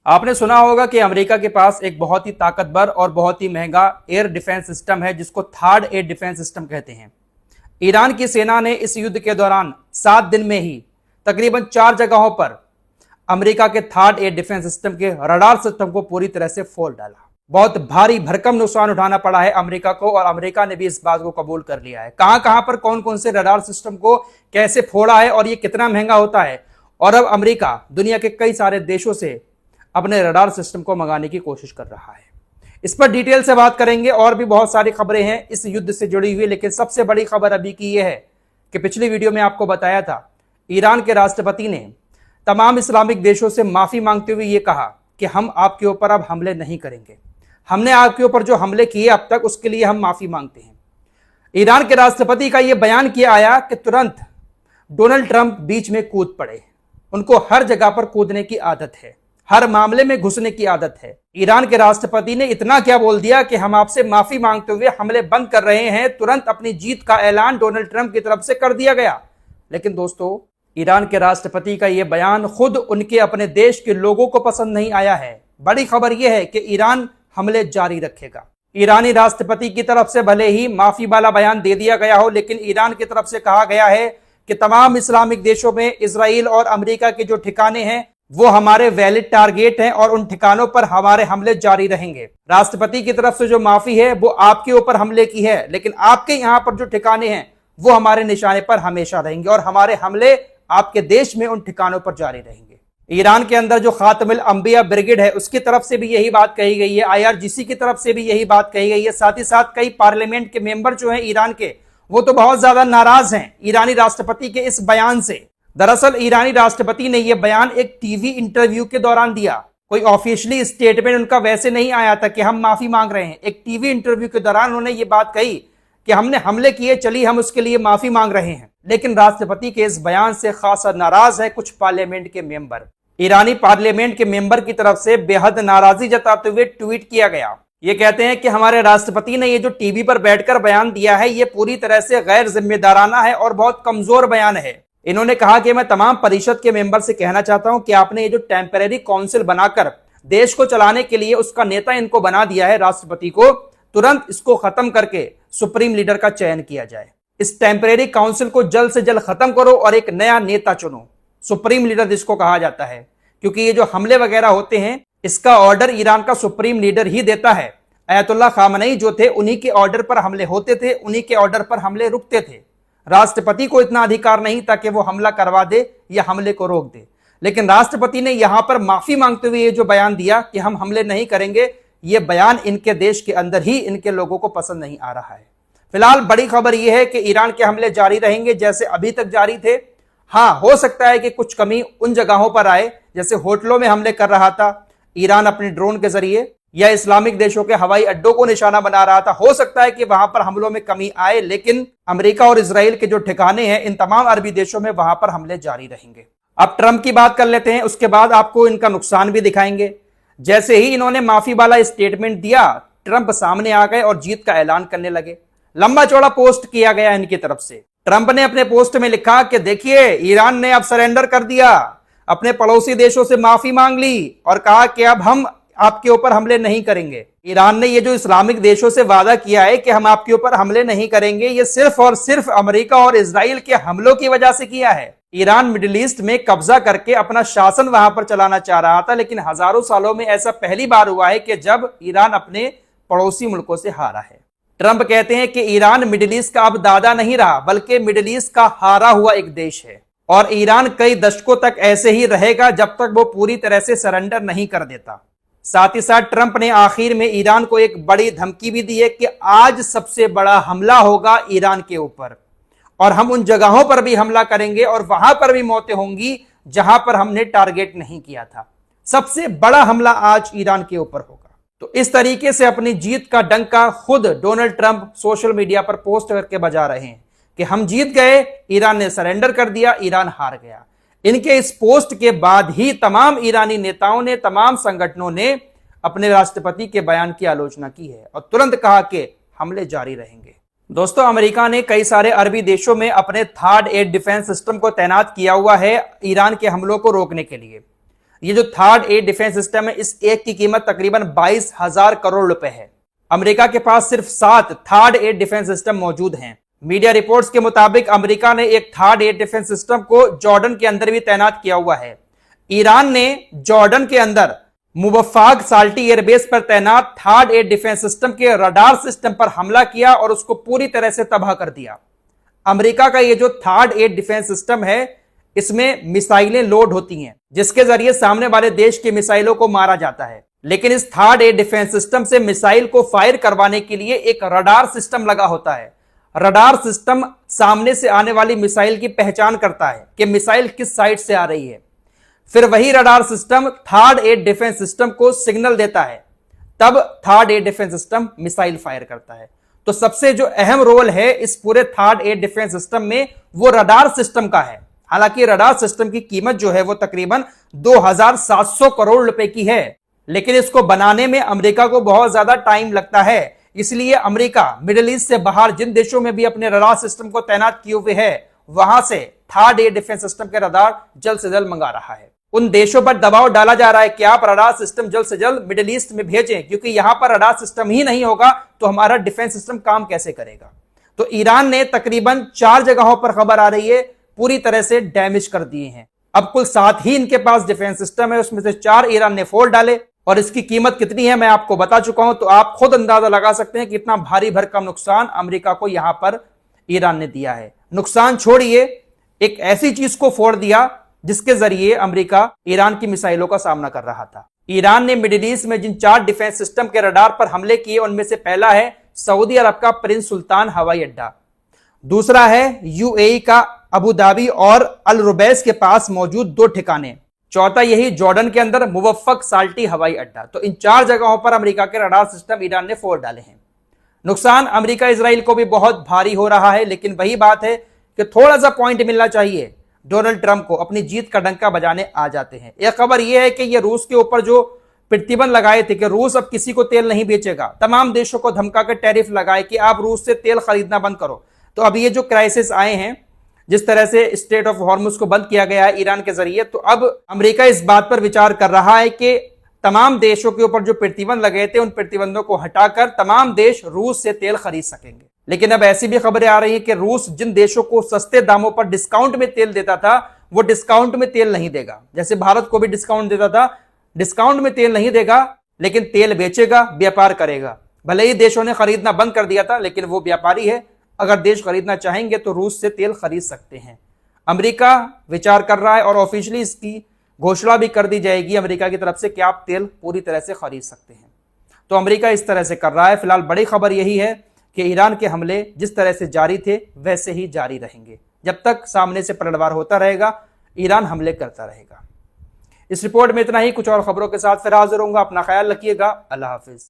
आपने सुना होगा कि अमेरिका के पास एक बहुत ही ताकतवर और बहुत ही महंगा एयर डिफेंस सिस्टम है जिसको थर्ड एयर डिफेंस सिस्टम कहते हैं। ईरान की सेना ने इस युद्ध के दौरान 7 दिन में ही तकरीबन 4 जगहों पर अमेरिका के थर्ड एयर डिफेंस सिस्टम के रडार सिस्टम को पूरी तरह से फोड़ डाला। बहुत भारी भरकम नुकसान उठाना पड़ा है अमेरिका को और अमेरिका ने भी इस बात को कबूल कर लिया है। कहां कहां पर कौन कौन से रडार सिस्टम को कैसे फोड़ा है और ये कितना महंगा होता है, और अब अमेरिका दुनिया के कई सारे देशों से अपने रडार सिस्टम को मंगाने की कोशिश कर रहा है। इस पर डिटेल से बात करेंगे और भी बहुत सारी खबरें हैं इस युद्ध से जुड़ी हुई, लेकिन सबसे बड़ी खबर अभी की यह है कि पिछली वीडियो में आपको बताया था ईरान के राष्ट्रपति ने तमाम इस्लामिक देशों से माफी मांगते हुए यह कहा कि हम आपके ऊपर अब हमले नहीं करेंगे, हमने आपके ऊपर जो हमले किए अब तक उसके लिए हम माफी मांगते हैं। ईरान के राष्ट्रपति का यह बयान किया आया कि तुरंत डोनाल्ड ट्रंप बीच में कूद पड़े। उनको हर जगह पर कूदने की आदत है, हर मामले में घुसने की आदत है। ईरान के राष्ट्रपति ने इतना क्या बोल दिया कि हम आपसे माफी मांगते हुए हमले बंद कर रहे हैं। तुरंत अपनी जीत का ऐलान डोनाल्ड ट्रंप की तरफ से कर दिया गया। लेकिन दोस्तों, ईरान के राष्ट्रपति का यह बयान खुद उनके अपने देश के लोगों को पसंद नहीं आया है। बड़ी खबर यह है कि ईरान हमले जारी रखेगा। ईरानी राष्ट्रपति की तरफ से भले ही माफी वाला बयान दे दिया गया हो, लेकिन ईरान की तरफ से कहा गया है कि तमाम इस्लामिक देशों में इजराइल और अमेरिका के जो ठिकाने हैं वो हमारे वैलिड टारगेट हैं और उन ठिकानों पर हमारे हमले जारी रहेंगे। राष्ट्रपति की तरफ से जो माफी है वो आपके ऊपर हमले की है, लेकिन आपके यहां पर जो ठिकाने हैं वो हमारे निशाने पर हमेशा रहेंगे और हमारे हमले आपके देश में उन ठिकानों पर जारी रहेंगे। ईरान के अंदर जो खातमुल अंबिया ब्रिगेड है उसकी तरफ से भी यही बात कही गई है, IRGC की तरफ से भी यही बात कही गई है। साथ ही साथ कई पार्लियामेंट के मेंबर जो हैं ईरान के, वो तो बहुत ज्यादा नाराज हैं ईरानी राष्ट्रपति के इस बयान से। दरअसल ईरानी राष्ट्रपति ने यह बयान एक टीवी इंटरव्यू के दौरान दिया। कोई ऑफिशियली स्टेटमेंट उनका वैसे नहीं आया था कि हम माफी मांग रहे हैं। एक टीवी इंटरव्यू के दौरान उन्होंने ये बात कही कि हमने हमले किए, चलिए हम उसके लिए माफी मांग रहे हैं। लेकिन राष्ट्रपति के इस बयान से खासा नाराज है कुछ पार्लियामेंट के मेंबर। ईरानी पार्लियामेंट के मेंबर की तरफ से बेहद नाराजगी जताते हुए ट्वीट किया गया। ये कहते हैं कि हमारे राष्ट्रपति ने ये जो टीवी पर बैठकर बयान दिया है ये पूरी तरह से गैर जिम्मेदाराना है और बहुत कमजोर बयान है। इन्होंने कहा कि मैं तमाम परिषद के मेंबर से कहना चाहता हूं कि आपने ये जो टेम्परेरी काउंसिल बनाकर देश को चलाने के लिए उसका नेता इनको बना दिया है राष्ट्रपति को, तुरंत इसको खत्म करके सुप्रीम लीडर का चयन किया जाए। इस टेम्परेरी काउंसिल को जल्द से जल्द खत्म करो और एक नया नेता चुनो। सुप्रीम लीडर जिसको कहा जाता है, क्योंकि ये जो हमले वगैरह होते हैं इसका ऑर्डर ईरान का सुप्रीम लीडर ही देता है। अयतुल्लाह खामनेई जो थे उन्हीं के ऑर्डर पर हमले होते थे, उन्हीं के ऑर्डर पर हमले रुकते थे। राष्ट्रपति को इतना अधिकार नहीं था कि वो हमला करवा दे या हमले को रोक दे। लेकिन राष्ट्रपति ने यहां पर माफी मांगते हुए ये जो बयान दिया कि हम हमले नहीं करेंगे, ये बयान इनके देश के अंदर ही इनके लोगों को पसंद नहीं आ रहा है। फिलहाल बड़ी खबर यह है कि ईरान के हमले जारी रहेंगे जैसे अभी तक जारी थे। हाँ, हो सकता है कि कुछ कमी उन जगहों पर आए जैसे होटलों में हमले कर रहा था ईरान अपने ड्रोन के जरिए, या इस्लामिक देशों के हवाई अड्डों को निशाना बना रहा था। हो सकता है कि वहां पर हमलों में कमी आए, लेकिन अमेरिका और इजराइल के जो ठिकाने हैं इन तमाम अरबी देशों में वहां पर हमले जारी रहेंगे। अब ट्रंप की बात कर लेते हैं, उसके बाद आपको इनका नुकसान भी दिखाएंगे। जैसे ही इन्होंने माफी वाला स्टेटमेंट दिया, ट्रंप सामने आ गए और जीत का ऐलान करने लगे। लंबा चौड़ा पोस्ट किया गया इनकी तरफ से। ट्रंप ने अपने पोस्ट में लिखा कि देखिए ईरान ने अब सरेंडर कर दिया, अपने पड़ोसी देशों से माफी मांग ली और कहा कि अब हम आपके ऊपर हमले नहीं करेंगे। ईरान ने ये जो इस्लामिक देशों से वादा किया है कि हम आपके ऊपर हमले नहीं करेंगे, ये सिर्फ और सिर्फ अमेरिका और इजराइल के हमलों की वजह से किया है। ईरान मिडिल ईस्ट में कब्जा करके अपना शासन वहां पर चलाना चाह रहा था, लेकिन हजारों सालों में ऐसा पहली बार हुआ है कि जब ईरान अपने पड़ोसी मुल्कों से हारा है। ट्रंप कहते हैं कि ईरान मिडिल ईस्ट का अब दादा नहीं रहा, बल्कि मिडिल ईस्ट का हारा हुआ एक देश है और ईरान कई दशकों तक ऐसे ही रहेगा जब तक वो पूरी तरह से सरेंडर नहीं कर देता। साथ ही साथ ट्रंप ने आखिर में ईरान को एक बड़ी धमकी भी दी है कि आज सबसे बड़ा हमला होगा ईरान के ऊपर और हम उन जगहों पर भी हमला करेंगे और वहां पर भी मौतें होंगी जहां पर हमने टारगेट नहीं किया था। सबसे बड़ा हमला आज ईरान के ऊपर होगा। तो इस तरीके से अपनी जीत का डंका खुद डोनाल्ड ट्रंप सोशल मीडिया पर पोस्ट करके बजा रहे हैं कि हम जीत गए, ईरान ने सरेंडर कर दिया, ईरान हार गया। इनके इस पोस्ट के बाद ही तमाम ईरानी नेताओं ने, तमाम संगठनों ने अपने राष्ट्रपति के बयान की आलोचना की है और तुरंत कहा कि हमले जारी रहेंगे। दोस्तों, अमेरिका ने कई सारे अरबी देशों में अपने थर्ड एयर डिफेंस सिस्टम को तैनात किया हुआ है ईरान के हमलों को रोकने के लिए। ये जो थर्ड एयर डिफेंस सिस्टम है, इस एक की कीमत तकरीबन 22,000 करोड़ रुपए है। अमेरिका के पास सिर्फ 7 थर्ड एयर डिफेंस सिस्टम मौजूद हैं। मीडिया रिपोर्ट्स के मुताबिक अमेरिका ने एक थर्ड एयर डिफेंस सिस्टम को जॉर्डन के अंदर भी तैनात किया हुआ है। ईरान ने जॉर्डन के अंदर मुवफ्फाक साल्टी एयरबेस पर तैनात थर्ड एयर डिफेंस सिस्टम के रडार सिस्टम पर हमला किया और उसको पूरी तरह से तबाह कर दिया। अमेरिका का ये जो थर्ड एयर डिफेंस सिस्टम है, इसमें मिसाइलें लोड होती हैं जिसके जरिए सामने वाले देश की मिसाइलों को मारा जाता है। लेकिन इस थर्ड एयर डिफेंस सिस्टम से मिसाइल को फायर करवाने के लिए एक रडार सिस्टम लगा होता है। रडार सिस्टम सामने से आने वाली मिसाइल की पहचान करता है कि मिसाइल किस साइड से आ रही है। फिर वही radar system third air defence system को सिग्नल देता है, तब third air defence system missile fire करता है। तो सबसे जो अहम रोल है इस पूरे थर्ड एयर डिफेंस सिस्टम में, वो रडार सिस्टम का है। हालांकि रडार सिस्टम की कीमत जो है वो तकरीबन 2,700 करोड़ रुपए की है, लेकिन इसको बनाने में अमेरिका को बहुत ज्यादा टाइम लगता है। इसलिए अमेरिका मिडिल ईस्ट से बाहर जिन देशों में भी अपने रडार सिस्टम को तैनात किए हुए है, वहां से थर्ड एयर डिफेंस सिस्टम के रडार जल्द से जल्द मंगा रहा है। उन देशों पर दबाव डाला जा रहा है कि आप रडार सिस्टम जल्द से जल्द मिडिल ईस्ट में भेजें, क्योंकि यहां पर रडार सिस्टम ही नहीं होगा तो हमारा डिफेंस सिस्टम काम कैसे करेगा। तो ईरान ने तकरीबन 4 जगहों पर खबर आ रही है पूरी तरह से डैमेज कर दिए हैं। अब कुल 7 ही इनके पास डिफेंस सिस्टम है, उसमें से 4 ईरान ने फोड़ डाले। और इसकी कीमत कितनी है मैं आपको बता चुका हूं, तो आप खुद अंदाजा लगा सकते हैं कितना भारी भरकम नुकसान अमेरिका को यहां पर ईरान ने दिया है। नुकसान छोड़िए, एक ऐसी चीज को फोड़ दिया जिसके जरिए अमेरिका ईरान की मिसाइलों का सामना कर रहा था। ईरान ने मिडिल ईस्ट में जिन 4 डिफेंस सिस्टम के रडार पर हमले किए, उनमें से पहला है सऊदी अरब का प्रिंस सुल्तान हवाई अड्डा, दूसरा है यूएई का अबू धाबी और अल रुबैस के पास मौजूद 2 ठिकाने, चौथा यही जॉर्डन के अंदर मुवफ्फक साल्टी हवाई अड्डा। तो इन 4 जगहों पर अमेरिका के रडार सिस्टम ईरान ने फोड़ डाले हैं। नुकसान अमेरिका इजराइल को भी बहुत भारी हो रहा है, लेकिन वही बात है कि थोड़ा सा पॉइंट मिलना चाहिए। डोनाल्ड ट्रंप को अपनी जीत का डंका बजाने आ जाते हैं। यह खबर यह है कि यह रूस के ऊपर जो प्रतिबंध लगाए थे कि रूस अब किसी को तेल नहीं बेचेगा, तमाम देशों को धमका कर टैरिफ लगाए कि आप रूस से तेल खरीदना बंद करो। तो अब ये जो क्राइसिस आए हैं, जिस तरह से स्ट्रेट ऑफ हॉर्मुज को बंद किया गया है ईरान के जरिए, तो अब अमेरिका इस बात पर विचार कर रहा है कि तमाम देशों के ऊपर जो प्रतिबंध लगे थे उन प्रतिबंधों को हटाकर तमाम देश रूस से तेल खरीद सकेंगे। लेकिन अब ऐसी भी खबरें आ रही है कि रूस जिन देशों को सस्ते दामों पर डिस्काउंट में तेल देता था, वो डिस्काउंट में तेल नहीं देगा। जैसे भारत को भी डिस्काउंट देता था, डिस्काउंट में तेल नहीं देगा, लेकिन तेल बेचेगा, व्यापार करेगा। भले ही देशों ने खरीदना बंद कर दिया था, लेकिन वो व्यापारी है। अगर देश खरीदना चाहेंगे तो रूस से तेल खरीद सकते हैं। अमेरिका विचार कर रहा है और ऑफिशियली इसकी घोषणा भी कर दी जाएगी अमेरिका की तरफ से कि आप तेल पूरी तरह से खरीद सकते हैं। तो अमेरिका इस तरह से कर रहा है। फिलहाल बड़ी खबर यही है कि ईरान के हमले जिस तरह से जारी थे वैसे ही जारी रहेंगे। जब तक सामने से पलटवार होता रहेगा, ईरान हमले करता रहेगा। इस रिपोर्ट में इतना ही। कुछ और खबरों के साथ फिर हाजिर होऊंगा। अपना ख्याल रखिएगा। अल्लाह हाफिज।